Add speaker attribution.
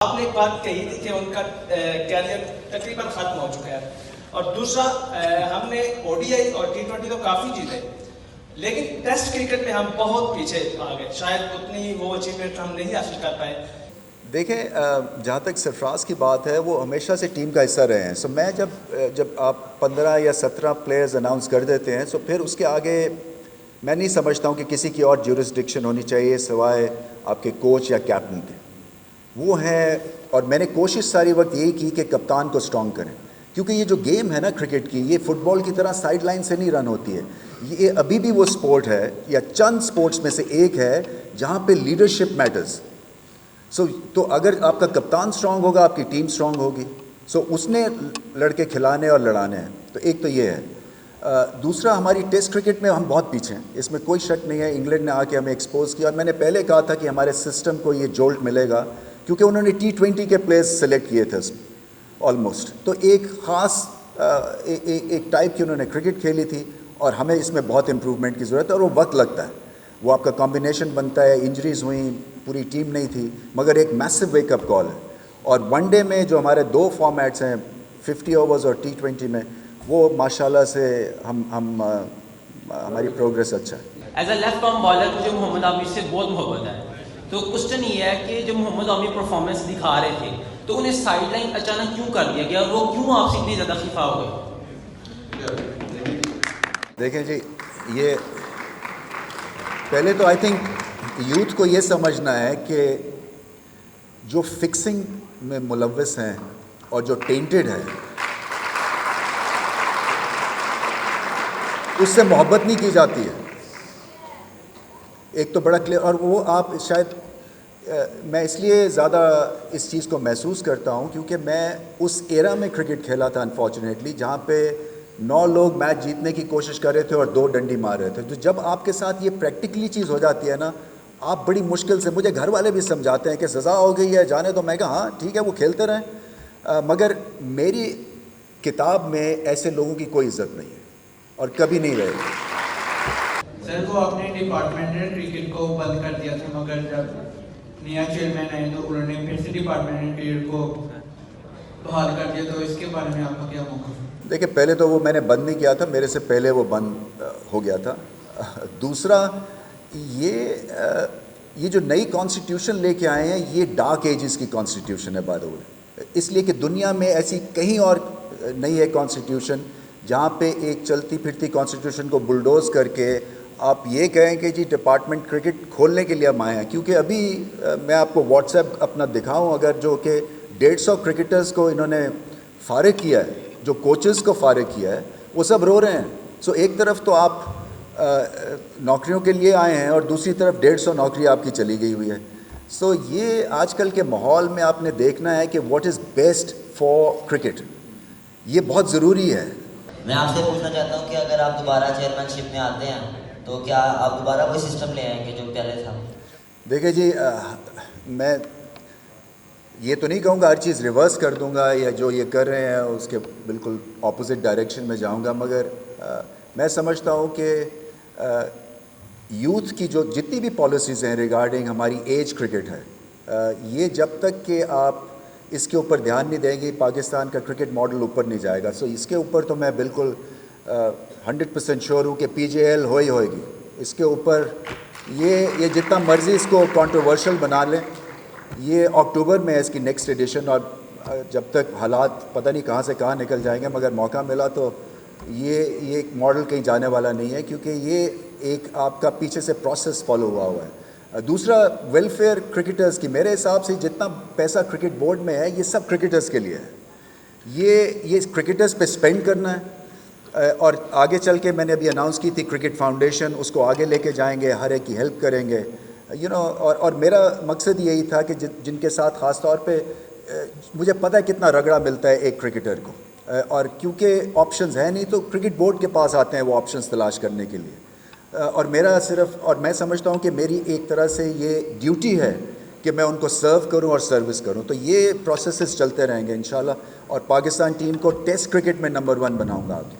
Speaker 1: आपने एक बात कही थी कि उनका कैरियर तकरीबन खत्म हो चुका है, और दूसरा हमने ओडीआई और टी20 तो काफ़ी जीते, लेकिन टेस्ट क्रिकेट में हम बहुत पीछे आ गए। शायद उतनी वो अचीवमेंट हम नहीं हासिल कर पाए।
Speaker 2: देखें, जहाँ तक सरफराज की बात है, वो हमेशा से टीम का हिस्सा रहे हैं। सो मैं जब आप 15 या 17 प्लेयर्स अनाउंस कर देते हैं, सो फिर उसके आगे मैं नहीं समझता हूँ कि किसी की और ज्यूरिसडिक्शन होनी चाहिए सिवाय आपके कोच या कैप्टन के। वो है, और मैंने कोशिश सारी वक्त यही की कि कप्तान को स्ट्रॉन्ग करें, क्योंकि ये जो गेम है ना क्रिकेट की, ये फुटबॉल की तरह साइड लाइन से नहीं रन होती है। ये अभी भी वो स्पोर्ट है या चंद स्पोर्ट्स में से एक है जहाँ पे लीडरशिप मैटर्स। तो अगर आपका कप्तान स्ट्रांग होगा, आपकी टीम स्ट्रांग होगी। उसने लड़के खिलाने और लड़ाने हैं। तो एक तो ये है। दूसरा, हमारी टेस्ट क्रिकेट में हम बहुत पीछे हैं, इसमें कोई शक नहीं है। इंग्लैंड ने आके हमें एक्सपोज किया, और मैंने पहले कहा था कि हमारे सिस्टम को ये जोल्ट मिलेगा, क्योंकि उन्होंने टी20 के प्लेयर्स सेलेक्ट किए थे ऑलमोस्ट। तो एक ख़ास एक टाइप की उन्होंने क्रिकेट खेली थी, और हमें इसमें बहुत इम्प्रूवमेंट की ज़रूरत है, और वो वक्त लगता है। वो आपका कॉम्बिनेशन बनता है, इंजरीज़ हुई, पूरी टीम नहीं थी, मगर एक मैसिव वेकअप कॉल है। और वनडे में जो हमारे 2 फॉर्मेट्स हैं, 50 ओवर्स और टी20 में, वो माशाल्लाह से हमारी प्रोग्रेस अच्छा है।
Speaker 3: As a left arm bowler मुझे मोहम्मद आमिर से बहुत मोहब्बत है। तो क्वेश्चन ये है कि जब मोहम्मद आमिर परफॉर्मेंस दिखा रहे थे, तो उन्हें साइड लाइन अचानक क्यों कर दिया गया, और वो क्यों आपसे इतनी ज़्यादा खिफा हो गए?
Speaker 2: देखें जी, ये पहले तो आई थिंक यूथ को ये समझना है कि जो फिक्सिंग में मुलव्वस हैं और जो टेंटेड है, उससे मोहब्बत नहीं की जाती है। एक तो बड़ा क्लियर, और वो आप शायद मैं इसलिए ज़्यादा इस चीज़ को महसूस करता हूँ क्योंकि मैं उस एरा में क्रिकेट खेला था अनफॉर्चुनेटली, जहाँ पे 9 लोग मैच जीतने की कोशिश कर रहे थे और 2 डंडी मार रहे थे। तो जब आपके साथ ये प्रैक्टिकली चीज़ हो जाती है ना, आप बड़ी मुश्किल से, मुझे घर वाले भी समझाते हैं कि सज़ा हो गई है, जाने दो। मैं कहा हाँ ठीक है, वो खेलते रहें, मगर मेरी किताब में ऐसे लोगों की कोई इज्जत नहीं है और कभी नहीं रहेगी।
Speaker 4: सर, वो अपने डिपार्टमेंटल क्रिकेट को बंद कर दिया था, मगर जब नया चेयरमैन आए तो उन्होंने फिर से डिपार्टमेंटल क्रिकेट को बहाल कर दिया। तो इसके बारे में आपका क्या मौक़िफ़?
Speaker 2: देखिए, पहले तो वो मैंने बंद नहीं किया था, मेरे से पहले वो बंद हो गया था। दूसरा, ये जो नई कॉन्स्टिट्यूशन लेके आए हैं, ये डार्क एजेस की कॉन्स्टिट्यूशन है बाय द वे, इसलिए कि दुनिया में ऐसी कहीं और नहीं है कॉन्स्टिट्यूशन जहाँ पे एक चलती फिरती कॉन्स्टिट्यूशन को बुलडोज करके आप ये कहें कि जी डिपार्टमेंट क्रिकेट खोलने के लिए हम आए हैं। क्योंकि अभी मैं आपको व्हाट्सएप अपना दिखाऊं, अगर जो कि 150 क्रिकेटर्स को इन्होंने फारिग किया है, जो कोचेस को फारिग किया है, वो सब रो रहे हैं। एक तरफ तो आप नौकरियों के लिए आए हैं और दूसरी तरफ 150 नौकरी आपकी चली गई हुई है। ये आजकल के माहौल में आपने देखना है कि what is best for cricket, ये बहुत ज़रूरी है।
Speaker 5: मैं आपसे पूछना चाहता हूँ कि अगर आप दोबारा चेयरमैनशिप में आते हैं तो क्या आप दोबारा वही सिस्टम ले आएंगे जो पहले था?
Speaker 2: देखिए जी, मैं ये तो नहीं कहूँगा हर चीज़ रिवर्स कर दूँगा या जो ये कर रहे हैं उसके बिल्कुल ऑपोजिट डायरेक्शन में जाऊँगा, मगर मैं समझता हूँ कि यूथ की जो जितनी भी पॉलिसीज़ हैं रिगार्डिंग हमारी एज क्रिकेट है, ये जब तक कि आप इसके ऊपर ध्यान नहीं देंगे, पाकिस्तान का क्रिकेट मॉडल ऊपर नहीं जाएगा। इसके ऊपर तो मैं बिल्कुल 100% श्योर हूँ कि PJL हो ही होएगी। इसके ऊपर ये जितना मर्ज़ी इसको कंट्रोवर्शियल बना लें, ये अक्टूबर में है इसकी नेक्स्ट एडिशन, और जब तक हालात पता नहीं कहाँ से कहाँ निकल जाएंगे, मगर मौका मिला तो ये मॉडल कहीं जाने वाला नहीं है, क्योंकि ये एक आपका पीछे से प्रोसेस फॉलो हुआ है। दूसरा, वेलफेयर क्रिकेटर्स की, मेरे हिसाब से जितना पैसा क्रिकेट बोर्ड में है, ये सब क्रिकेटर्स के लिए है। ये क्रिकेटर्स पे स्पेंड करना है, और आगे चल के मैंने अभी अनाउंस की थी क्रिकेट फाउंडेशन, उसको आगे लेके जाएंगे, हर एक की हेल्प करेंगे, और मेरा मकसद यही था कि जिनके साथ ख़ास तौर पे मुझे पता है कितना रगड़ा मिलता है एक क्रिकेटर को, और क्योंकि ऑप्शंस है नहीं, तो क्रिकेट बोर्ड के पास आते हैं वो ऑप्शंस तलाश करने के लिए। और मेरा सिर्फ, और मैं समझता हूँ कि मेरी एक तरह से ये ड्यूटी है कि मैं उनको सर्व करूं और सर्विस करूं। तो ये प्रोसेसेस चलते रहेंगे इंशाल्लाह, और पाकिस्तान टीम को टेस्ट क्रिकेट में नंबर 1 बनाऊंगा आगे।